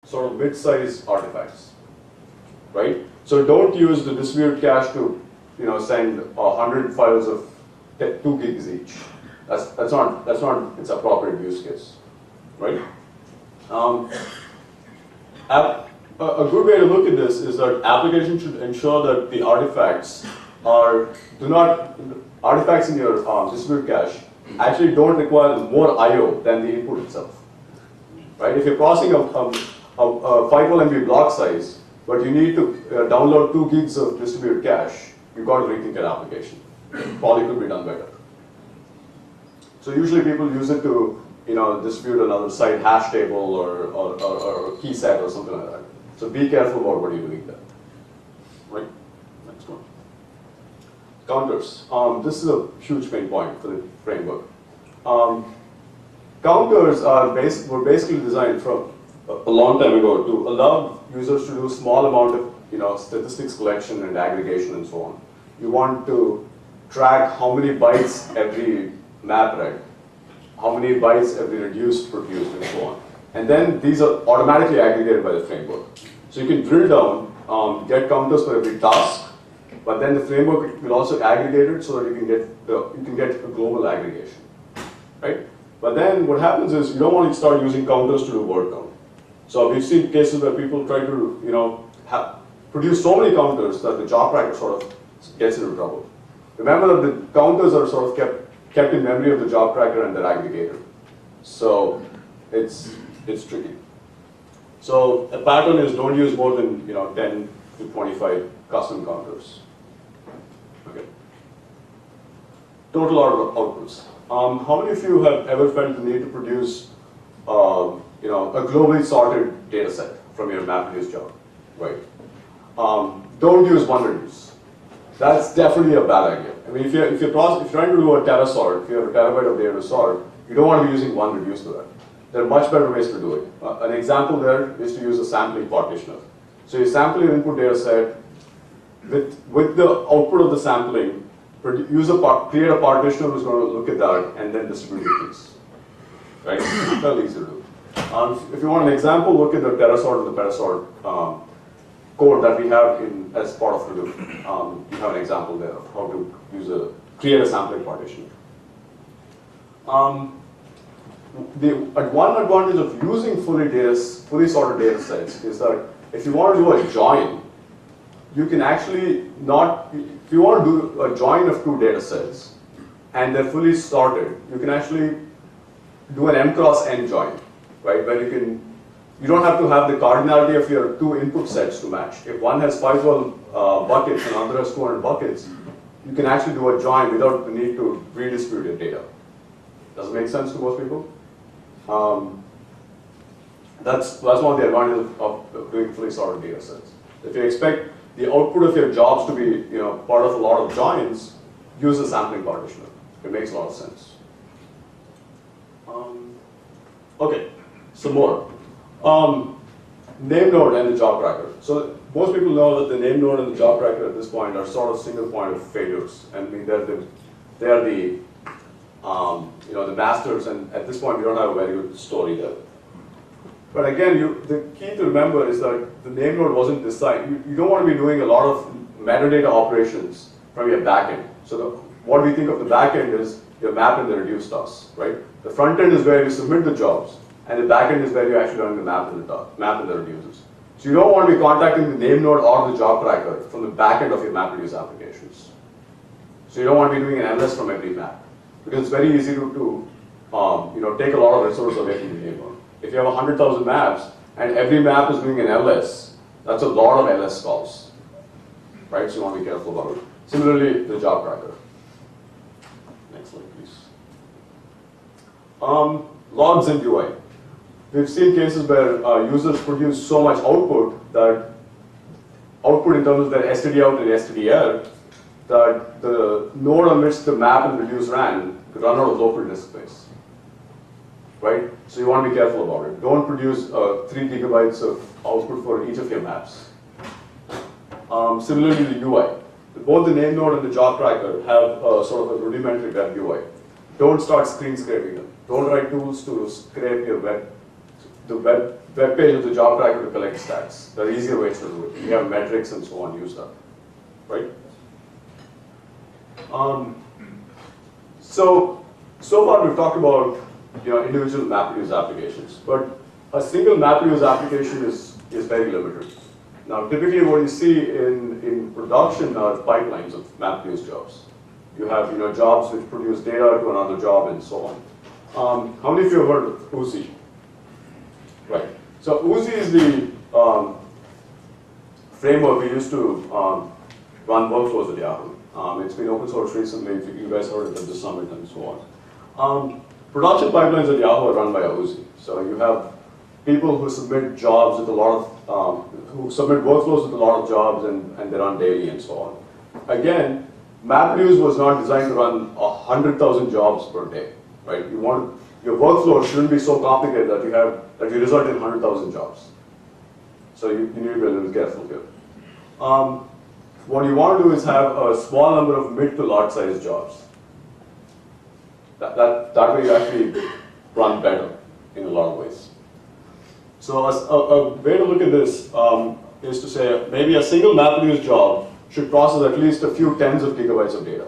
sort of mid-size artifacts, right? So don't use the distributed cache to send 100 files of 2 gigs each. That's not its appropriate use case, right? A good way to look at this is that applications should ensure that the artifacts artifacts in your distributed cache actually don't require more I/O than the input itself, right? If you're processing a 512 MB block size, but you need to download 2 gigs of distributed cache, you've got to rethink your application. Probably could be done better. So usually people use it to distribute another site hash table or key set or something like that. So be careful about what you're doing there. Right? Next one. Counters. This is a huge pain point for the framework. Counters were basically designed from a long time ago to allow users to do small amount of statistics collection and aggregation and so on. You want to track how many bytes every map read, how many bytes every reduce produced, and so on. And then these are automatically aggregated by the framework. So you can drill down, get counters for every task, but then the framework will also aggregate it so that you can get a global aggregation, right? But then what happens is you don't want to start using counters to do word count. So we've seen cases where people try to produce so many counters that the job tracker sort of gets into trouble. Remember that the counters are sort of kept in memory of the job tracker and they're aggregated. So it's tricky. So a pattern is don't use more than 10 to 25 custom counters. Okay. Total outputs. How many of you have ever felt the need to produce a globally sorted data set from your MapReduce job? Right. Don't use MapReduce. That's definitely a bad idea. I mean, if you're trying to do a tera sort, if you have a terabyte of data to sort, you don't want to be using MapReduce for that. There are much better ways to do it. An example there is to use a sampling partitioner. So you sample your input data set with the output of the sampling, create a partitioner who's going to look at that and then distribute the keys. Right? Fairly easy to do. If you want an example, look at the terasort and the petasort code that we have as part of Hadoop. You have an example there of how to create a sampling partition. One advantage of using fully sorted data sets is that if you want to do a join, you can actually if you want to do a join of 2 data sets and they're fully sorted, you can actually do an m cross n join, right? Where you don't have to have the cardinality of your 2 input sets to match. If one has 512 buckets and another has 200 buckets, you can actually do a join without the need to redistribute your data. Does it make sense to most people? That's one of the advantages of doing fully sorted data sets. If you expect the output of your jobs to be part of a lot of joins, use a sampling partitioner. It makes a lot of sense. Okay, some more. Name node and the job tracker. So most people know that the name node and the job tracker at this point are sort of single point of failures. I mean, they are the masters, and at this point we don't have a very good story there. But again, the key to remember is that the name node wasn't designed. You don't want to be doing a lot of metadata operations from your backend. So what we think of the backend is your map and the reduce tasks, right? The front end is where you submit the jobs, and the back end is where you're actually running the map and the reduces. So you don't want to be contacting the name node or the job tracker from the back end of your MapReduce applications. So you don't want to be doing an MS from every map, because it's very easy to take a lot of resources away from the name node. If you have 100,000 maps and every map is doing an LS, that's a lot of LS calls, right? So you want to be careful about it. Similarly, the job tracker. Next slide, please. Logs and UI. We've seen cases where users produce so much output that output in terms of their std out and stdr, that the node on which the map and reduce ran could run out of local disk space. Right? So you want to be careful about it. Don't produce 3 gigabytes of output for each of your maps. Similarly, the UI. Both the name node and the job tracker have sort of a rudimentary web UI. Don't start screen scraping them. Don't write tools to scrape your web the web page of the job tracker to collect stats. There are easier ways to do it. You have metrics and so on, use that, right? So far we've talked about individual MapReduce applications, but a single MapReduce application is very limited. Now, typically what you see in production are pipelines of MapReduce jobs. You have jobs which produce data to another job and so on. How many of you have heard of Uzi? Right. So Uzi is the framework we use to run workflows at Yahoo. It's been open source recently. You guys heard it at the summit and so on. Production pipelines at Yahoo are run by Uzi. So you have people who submit jobs with a lot of, who submit workflows with a lot of jobs and they run daily and so on. Again, MapReduce was not designed to run 100,000 jobs per day, right? Your workflow shouldn't be so complicated that you result in 100,000 jobs. So you need to be a little careful here. What you want to do is have a small number of mid to large size jobs. That way you actually run better in a lot of ways. So a way to look at this is to say maybe a single MapReduce job should process at least a few tens of gigabytes of data.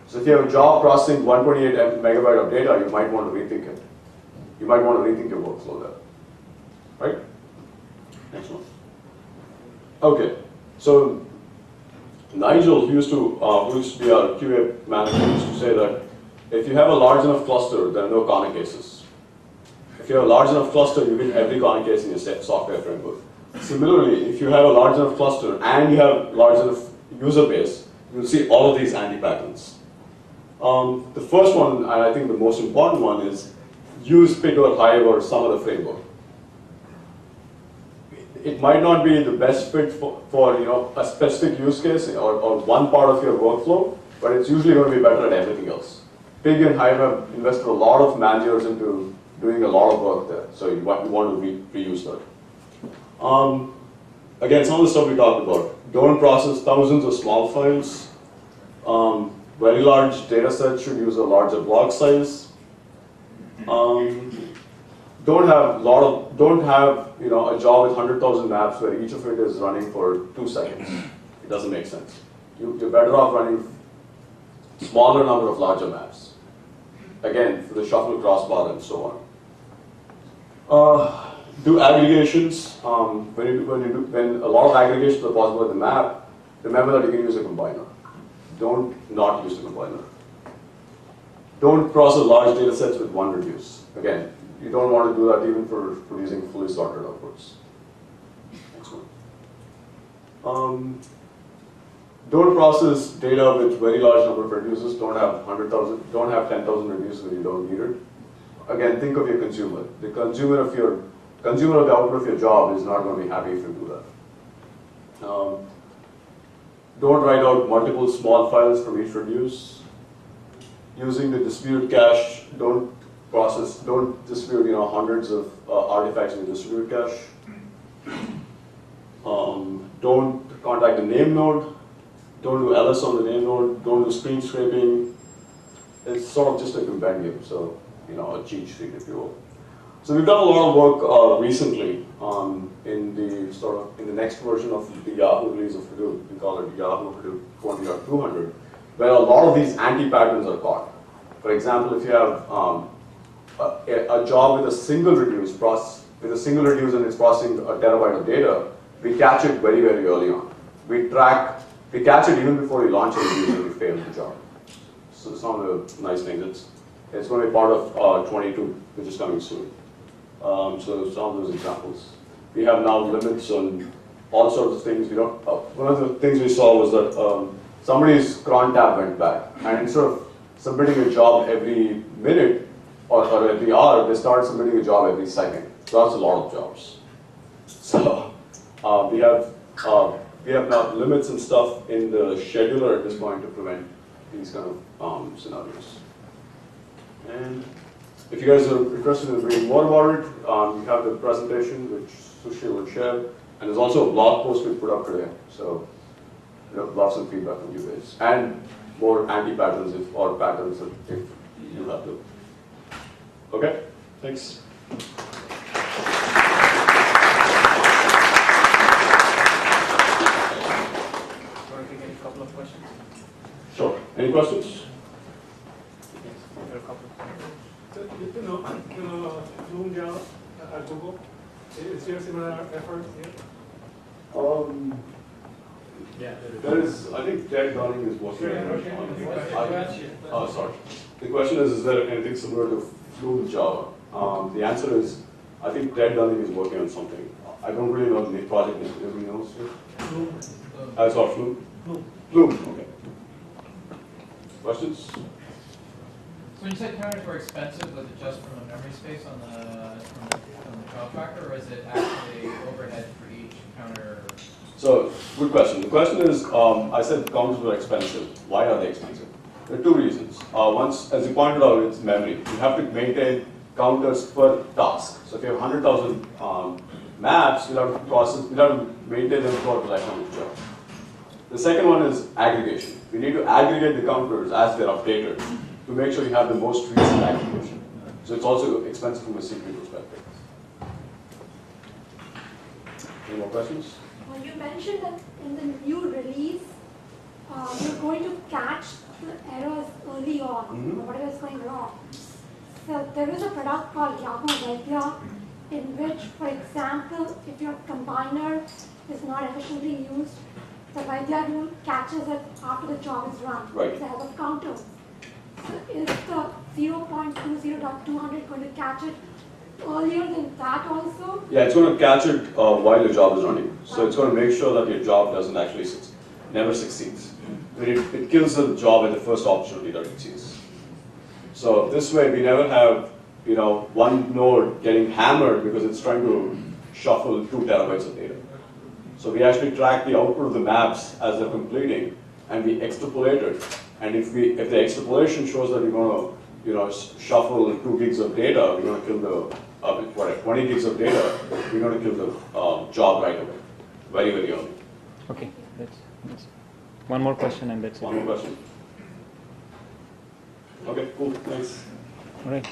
So if you have a job processing 128 megabyte of data, you might want to rethink it. You might want to rethink your workflow there. Right? Next one. Okay, so Nigel, who used to be our QA manager, used to say that if you have a large enough cluster, there are no corner cases. If you have a large enough cluster, you hit every corner case in your software framework. Similarly, if you have a large enough cluster and you have large enough user base, you'll see all of these anti-patterns. The first one, and I think the most important one, is use Pit or Hive or some other framework. It might not be the best fit for a specific use case or one part of your workflow, but it's usually going to be better at everything else. Pig and Hive have invested a lot of man years into doing a lot of work there, so you want to reuse that. Again, some of the stuff we talked about. Don't process thousands of small files. Very large data sets should use a larger block size. Don't have a job with 100,000 maps where each of it is running for 2 seconds. It doesn't make sense. You're better off running smaller number of larger maps. Again, for the shuffle crossbar and so on. Do aggregations. When a lot of aggregations are possible with the map, remember that you can use a combiner. Don't not use the combiner. Don't process large data sets with one reduce. Again, you don't want to do that even for producing fully sorted outputs. Next one. Don't process data with very large number of reduces. Don't have 100,000. Don't have 10,000 reduces when you don't need it. Again, think of your consumer. The consumer of the output of your job is not going to be happy if you do that. Don't write out multiple small files from each reduce. Using the distributed cache, don't distribute hundreds of artifacts in the distributed cache. Don't contact the name node. Don't do ls on the name node. Don't do screen scraping. It's sort of just a compendium, so a cheat sheet, if you will. So we've done a lot of work recently in the next version of the Yahoo release of Hadoop. We call it Yahoo Hadoop 20.200, where a lot of these anti-patterns are caught. For example, if you have a job with a single reduce and it's processing a terabyte of data, we catch it very, very early on. We catch it even before we launch a reduce and we fail the job. So some of the nice things. It's going to be part of 22, which is coming soon. So some of those examples. We have now limits on all sorts of things. One of the things we saw was that somebody's cron tab went bad, and instead of submitting a job every minute or every hour, they start submitting a job every second. So that's a lot of jobs. So we have now limits and stuff in the scheduler at this point to prevent these kind of scenarios. And if you guys are interested in reading more about it, you have the presentation which Sushil will share, and there's also a blog post we put up today. So lots of feedback from you guys, and more anti-patterns or patterns if you have to. Okay, thanks. effort here? Yeah. There is, I think Ted Dunning is working on. Sorry. The question is there anything similar to Flume Java? The answer is, I think Ted Dunning is working on something. I don't really know the project name. Everybody knows it? Flume. Sorry, Flume? Flume. Flume, okay. Questions? So when you said counters were expensive, was it just from the memory space on from the job tracker, or is it actually overhead for each counter? So, good question. The question is, I said counters were expensive. Why are they expensive? There are two reasons. Once, as you pointed out, it's memory. You have to maintain counters per task. So if you have 100,000 maps, you'll have to maintain them throughout the lifetime of the job. The second one is aggregation. We need to aggregate the counters as they're updated to make sure you have the most recent aggregation. So it's also expensive from a CPU perspective. Any more questions? Well, you mentioned that in the new release, you're going to catch the errors early on, or whatever is going wrong. So there is a product called Yahoo Vaidya, in which, for example, if your combiner is not efficiently used, the Vaidya rule catches it after the job is run. Right. It's a help of counter. So is the 0.20.200 going to catch it earlier than that also? Yeah, it's going to catch it while your job is running. So it's going to make sure that your job doesn't actually never succeeds. It kills the job at the first opportunity that it sees. So this way, we never have one node getting hammered because it's trying to shuffle 2 terabytes of data. So we actually track the output of the maps as they're completing, and we extrapolate it. And if the extrapolation shows that we're going to shuffle 2 gigs of data, we're going to kill the 20 gigs of data, we're going to kill the job right away, very, very early. Okay, that's one more question and that's it. One more question. Okay, cool, thanks. All right.